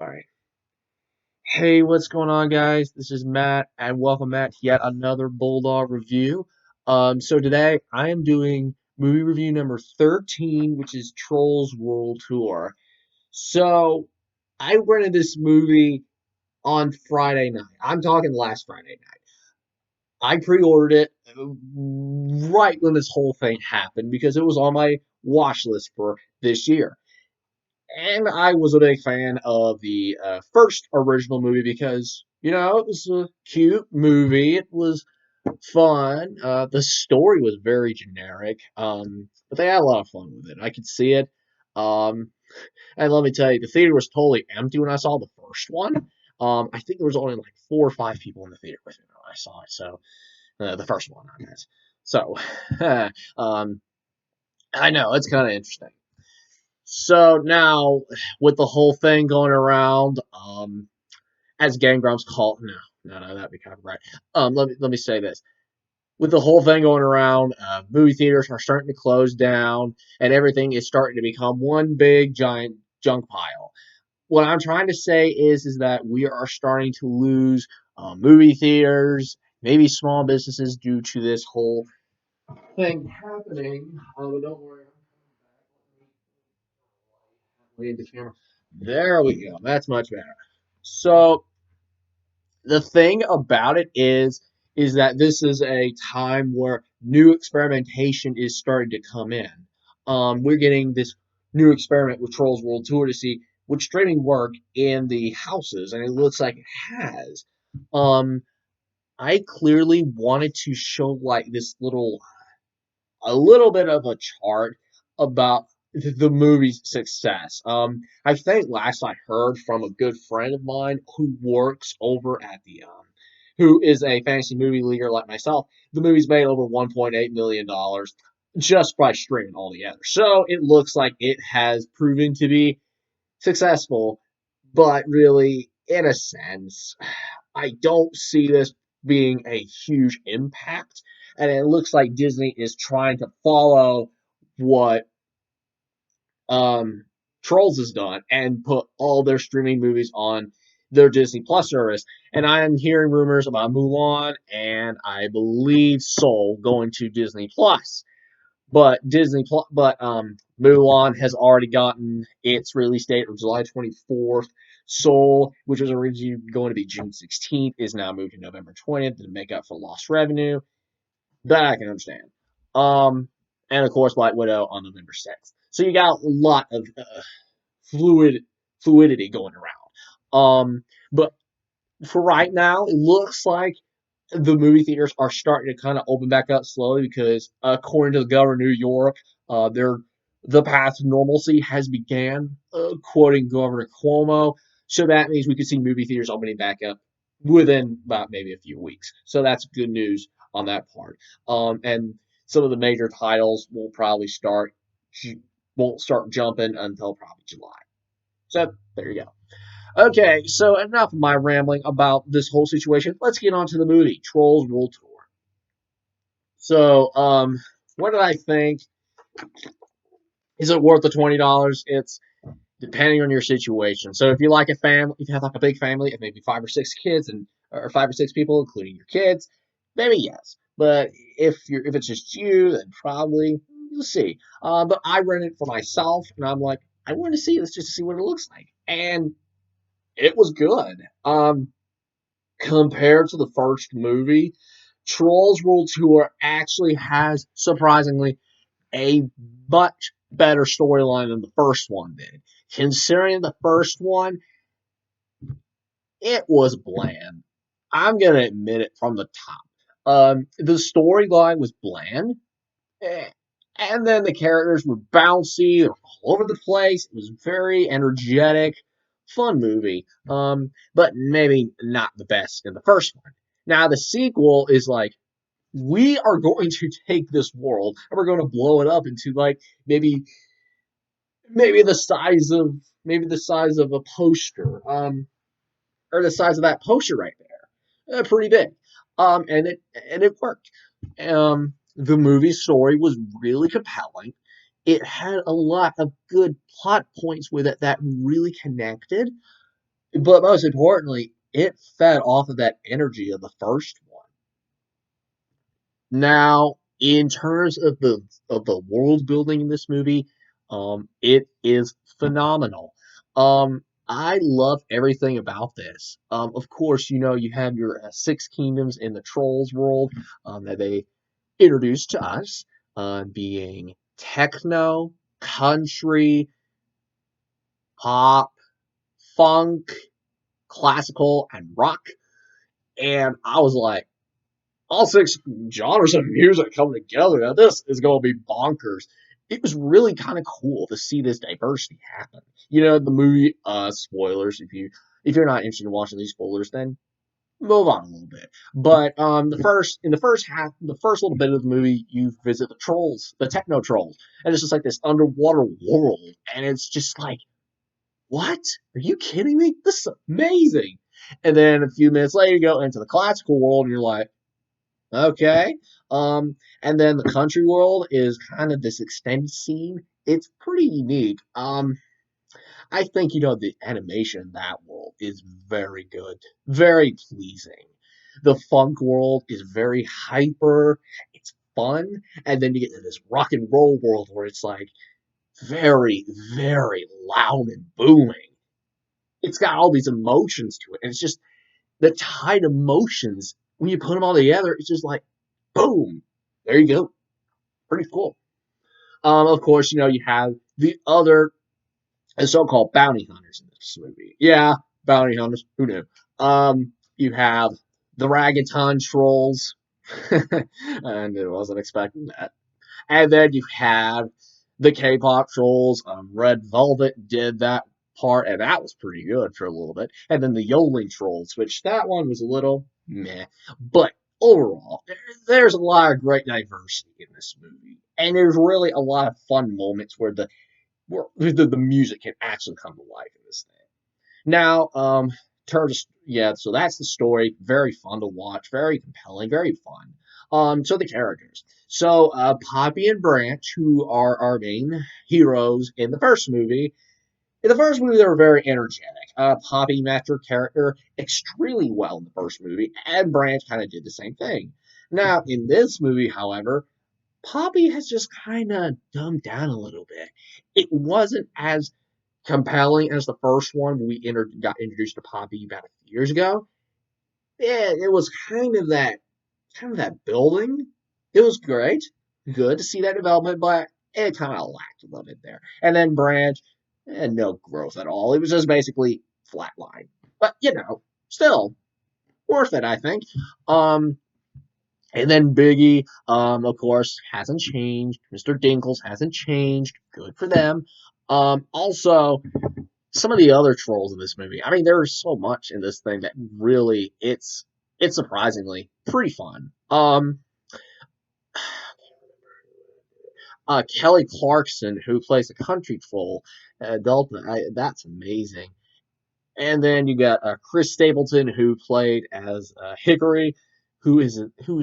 All right. Hey, what's going on, guys? This is Matt, and welcome back to yet another Bulldog review. So today I am doing movie review number 13, which is Trolls World Tour. So I rented this movie on Friday night. I'm talking last Friday night. I pre-ordered it right when this whole thing happened because it was on my watch list for this year. And I was a big fan of the first original movie because, it was a cute movie. It was fun. The story was very generic, but they had a lot of fun with it. I could see it. Um, and let me tell you, the theater was totally empty when I saw the first one. I think there was only like 4 or 5 people in the theater with me when I saw it. So, the first one, I guess. So, um, I know it's kind of interesting. So now, with the whole thing going around, as Game Grumps call no, that'd be copyright. Let me say this: with the whole thing going around, movie theaters are starting to close down, and everything is starting to become one big giant junk pile. What I'm trying to say is that we are starting to lose movie theaters, maybe small businesses due to this whole thing happening. But don't worry, lead the camera. There we go. That's much better. So the thing about it is that this is a time where new experimentation is starting to come in. We're getting this new experiment with Trolls World Tour to see would streaming work in the houses, and it looks like it has. Um, I clearly wanted to show like this a little bit of a chart about the movie's success. I think last I heard from a good friend of mine who works over at who is a fantasy movie leaguer like myself, the movie's made over $1.8 million just by streaming altogether. So it looks like it has proven to be successful, but really, in a sense, I don't see this being a huge impact. And it looks like Disney is trying to follow what um, Trolls has done and put all their streaming movies on their Disney Plus service. And I am hearing rumors about Mulan and I believe Soul going to Disney Plus. But Mulan has already gotten its release date of July 24th. Soul, which was originally going to be June 16th, is now moved to November 20th to make up for lost revenue. That I can understand. Um, and of course, Black Widow on November 6th. So you got a lot of fluid fluidity going around. But for right now, it looks like the movie theaters are starting to kind of open back up slowly because, according to the governor of New York, the path to normalcy has began. Quoting Governor Cuomo, so that means we could see movie theaters opening back up within about maybe a few weeks. So that's good news on that part. And some of the major titles won't start jumping until probably July. So there you go. Okay, so enough of my rambling about this whole situation. Let's get on to the movie, Trolls World Tour. So, what did I think? Is it worth the $20? It's depending on your situation. So, if you like a family, if you have like a big family of maybe 5 or 6 kids and or 5 or 6 people, including your kids, maybe yes. But if it's just you, then probably you'll see. But I rented it for myself, and I'm like, I want to see this just to see what it looks like, and it was good. Compared to the first movie, Trolls World Tour actually has surprisingly a much better storyline than the first one did. Considering the first one, it was bland. I'm gonna admit it from the top. The storyline was bland, eh, and then the characters were bouncy, they were all over the place. It was very energetic, fun movie. But maybe not the best in the first one. Now the sequel is like we are going to take this world and we're going to blow it up into like maybe maybe the size of maybe the size of a poster, or the size of that poster right there, pretty big, and it worked. The movie story was really compelling. It had a lot of good plot points with it that really connected. but most importantly, it fed off of that energy of the first one. Now, in terms of the world building in this movie, it is phenomenal. I love everything about this. Of course, you know you have your six kingdoms in the trolls world that they introduced to us, being techno, country, pop, funk, classical, and rock. And I was like, all six genres of music coming together. Now this is going to be bonkers. It was really kind of cool to see this diversity happen. You know, the movie, spoilers. If you're not interested in watching these spoilers, then move on a little bit. But in the first half, the first little bit of the movie, you visit the trolls, the techno trolls, and it's just like this underwater world, and it's just like, what? Are you kidding me? This is amazing. And then a few minutes later, you go into the classical world, and you're like, okay. And then the country world is kind of this extended scene. It's pretty unique. I think, you know, the animation in that world is very good, very pleasing. The funk world is very hyper, it's fun, and then you get to this rock and roll world where it's like very, very loud and booming. It's got all these emotions to it, and it's just the tight emotions when you put them all together. It's just like boom, there you go, pretty cool. Of course, you know you have the other so-called bounty hunters in this movie. Yeah, bounty hunters. Who knew? You have the Ragaton trolls, and it wasn't expecting that. And then you have the K-pop trolls. Red Velvet did that part, and that was pretty good for a little bit. And then the Yodeling trolls, which that one was a little meh, but overall, there's a lot of great diversity in this movie, and there's really a lot of fun moments where the music can actually come to life in this thing. Now, terms, yeah, so that's the story. Very fun to watch, very compelling, very fun. So the characters. So Poppy and Branch, who are our main heroes in the first movie. In the first movie, they were very energetic. Poppy matched her character extremely well in the first movie, and Branch kind of did the same thing. Now, in this movie, however, Poppy has just kind of dumbed down a little bit. It wasn't as compelling as the first one when we got introduced to Poppy about a few years ago. Yeah, it was kind of that building. It was great, good to see that development, but it kind of lacked a little bit there. And then Branch, no growth at all. It was just basically flatline. But you know, still worth it, I think. Um, and then Biggie, of course, hasn't changed. Mr. Dinkles hasn't changed. Good for them. Also, some of the other trolls in this movie. I mean, there's so much in this thing that really it's surprisingly pretty fun. Kelly Clarkson, who plays a country troll, Delta, that's amazing. And then you got Chris Stapleton, who played as Hickory, who's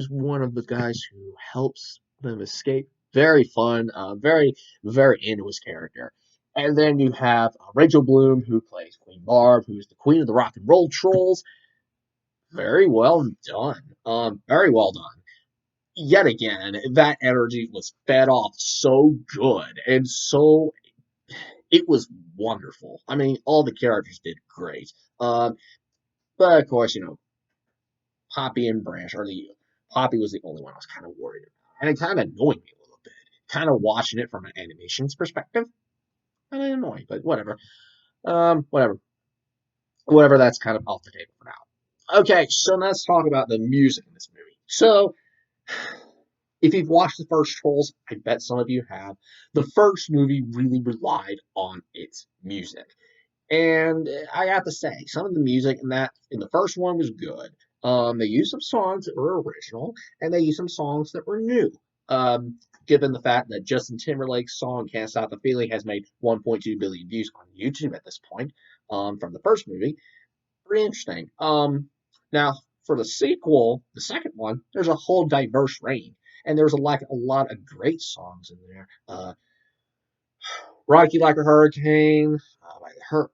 one of the guys who helps them escape. Very fun, very into his character. And then you have Rachel Bloom, who plays Queen Barb, who's the queen of the rock and roll trolls. Very well done. Very well done. Yet again, that energy was fed off so good and so it was wonderful. I mean, all the characters did great. Um, but of course, you know, Poppy and Branch are the Poppy was the only one I was kind of worried about, and it kind of annoyed me a little bit. Kind of watching it from an animations perspective, kind of annoying, but whatever. Whatever, whatever. That's kind of off the table for now. Okay, so let's talk about the music in this movie. So, if you've watched the first Trolls, I bet some of you have. The first movie really relied on its music. And I have to say, some of the music in the first one was good. They used some songs that were original, and they used some songs that were new. Given the fact that Justin Timberlake's song "Can't Stop the Feeling" has made 1.2 billion views on YouTube at this point, from the first movie, pretty interesting. Now for the sequel, the second one, there's a whole diverse range, and there's a lot of great songs in there. Rocky Like a Hurricane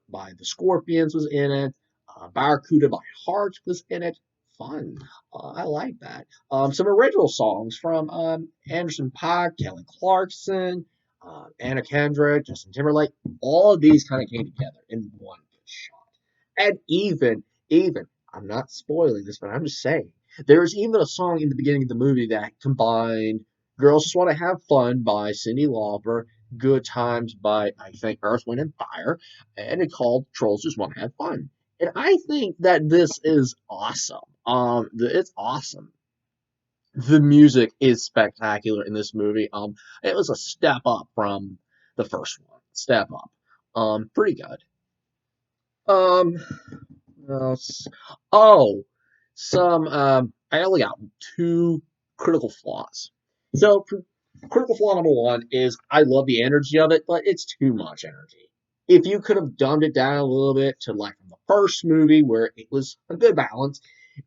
by the Scorpions was in it. Barracuda by Heart was in it. Fun. I like that. Some original songs from Anderson .Paak, Kelly Clarkson, Anna Kendrick, Justin Timberlake. All of these kind of came together in one good shot. And even, I'm not spoiling this, but I'm just saying, there's even a song in the beginning of the movie that combined Girls Just Want to Have Fun by Cyndi Lauper, Good Times by, I think, Earth, Wind, and Fire, and it's called Trolls Just Want to Have Fun. And I think that this is awesome. It's awesome. The music is spectacular in this movie. It was a step up from the first one. Step up. Pretty good. Um, else? Oh, I only got two critical flaws. So, critical flaw number one is I love the energy of it, but it's too much energy. If you could have dumbed it down a little bit to like the first movie where it was a good balance,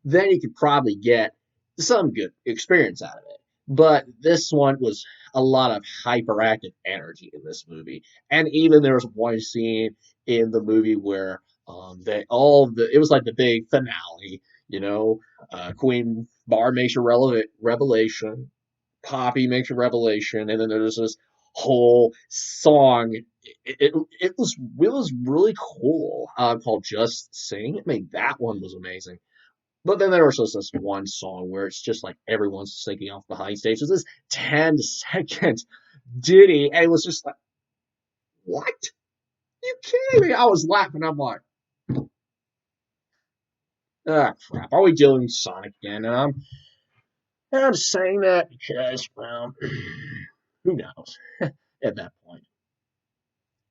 then you could probably get some good experience out of it. But this one was a lot of hyperactive energy in this movie. And even there was one scene in the movie where it was like the big finale, you know. Queen Bar makes a revelation, Poppy makes a revelation, and then there's this whole song. It was really cool. Called Just Sing. I mean, that one was amazing. But then there was just this one song where it's just like everyone's singing off behind stage. It's this 10-second ditty, and it was just like, what? You kidding me? I was laughing. I'm like, ah, crap. Are we doing Sonic again? And I'm saying that because, well, who knows at that point.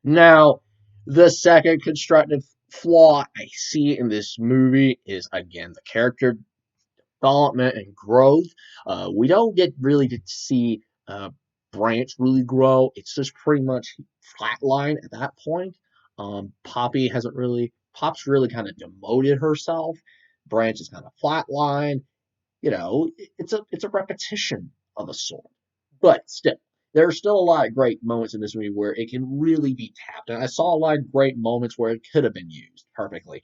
Now, the second constructive flaw I see in this movie is, again, the character development and growth. We don't get really to see Branch really grow. It's just pretty much flatline at that point. Pop's really kind of demoted herself. Branch is kind of flatline. It's a repetition of a sort. But still, there are still a lot of great moments in this movie where it can really be tapped. And I saw a lot of great moments where it could have been used perfectly.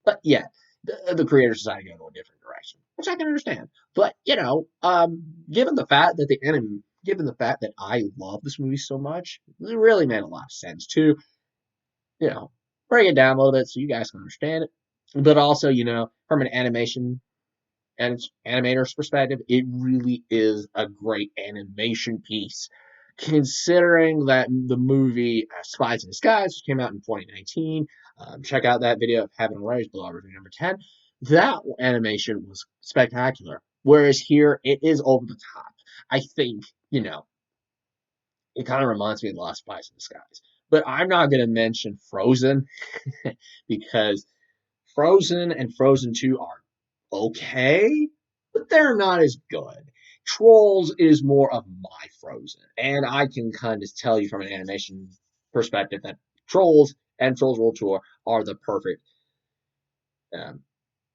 But yeah, the creators decided to go a different direction, which I can understand. But given the fact that I love this movie so much, it really made a lot of sense to you know break it down a little bit so you guys can understand it. But also, from an animator's perspective, it really is a great animation piece. Considering that the movie Spies in Disguise, which came out in 2019, check out that video of Heaven Rise, Bulldog review number 10. That animation was spectacular. Whereas here, it is over the top. I think, it kind of reminds me of the last Spies in Disguise. But I'm not going to mention Frozen because Frozen and Frozen 2 are okay, but they're not as good. Trolls is more of my Frozen, and I can kind of tell you from an animation perspective that Trolls and Trolls World Tour are the perfect um,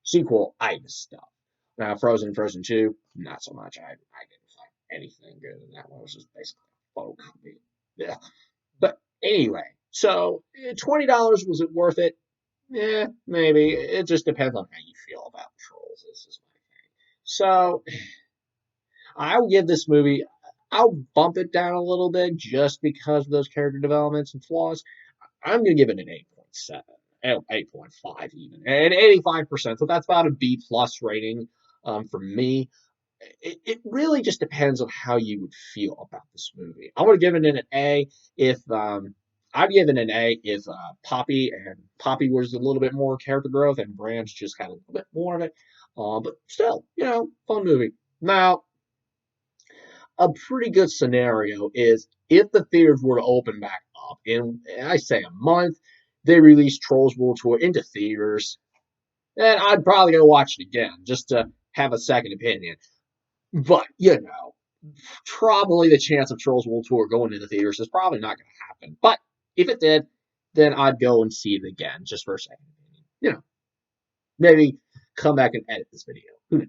sequel item stuff. Now, Frozen and Frozen 2, not so much. I didn't find anything good in that one. It was just basically folk. Yeah. But anyway, so $20, was it worth it? Yeah, maybe. It just depends on how you feel about Trolls. This is my thing. So I'll give this movie, I'll bump it down a little bit just because of those character developments and flaws. I'm going to give it an 8.7, 8.5 even, and 85%. So that's about a B plus rating for me. It really just depends on how you would feel about this movie. I would have given it an A if I'd give it an A if Poppy was a little bit more character growth and Branch just had a little bit more of it. But still, fun movie. Now, a pretty good scenario is if the theaters were to open back up in, I say, a month, they release Trolls World Tour into theaters, then I'd probably go watch it again just to have a second opinion. But, probably the chance of Trolls World Tour going into theaters is probably not going to happen. But if it did, then I'd go and see it again just for a second opinion. Maybe come back and edit this video. Who knows?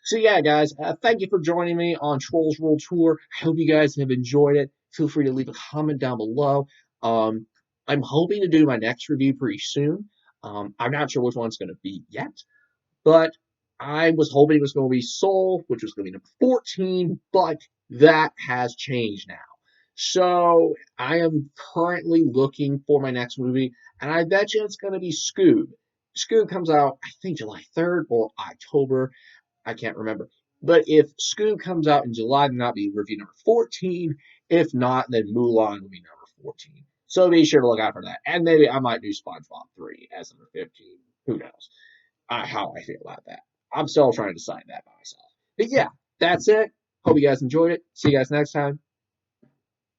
So yeah, guys, thank you for joining me on Trolls World Tour. I hope you guys have enjoyed it. Feel free to leave a comment down below. I'm hoping to do my next review pretty soon. I'm not sure which one's going to be yet, but I was hoping it was going to be Soul, which was going to be number 14, but that has changed now. So I am currently looking for my next movie, and I bet you it's going to be Scoob. Scoob comes out, I think, July 3rd or October. I can't remember. But if Scoob comes out in July, then that'll be review number 14. If not, then Mulan will be number 14. So be sure to look out for that. And maybe I might do SpongeBob 3 as number 15. Who knows how I feel about that. I'm still trying to decide that by myself. But yeah, that's it. Hope you guys enjoyed it. See you guys next time.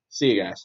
See you guys.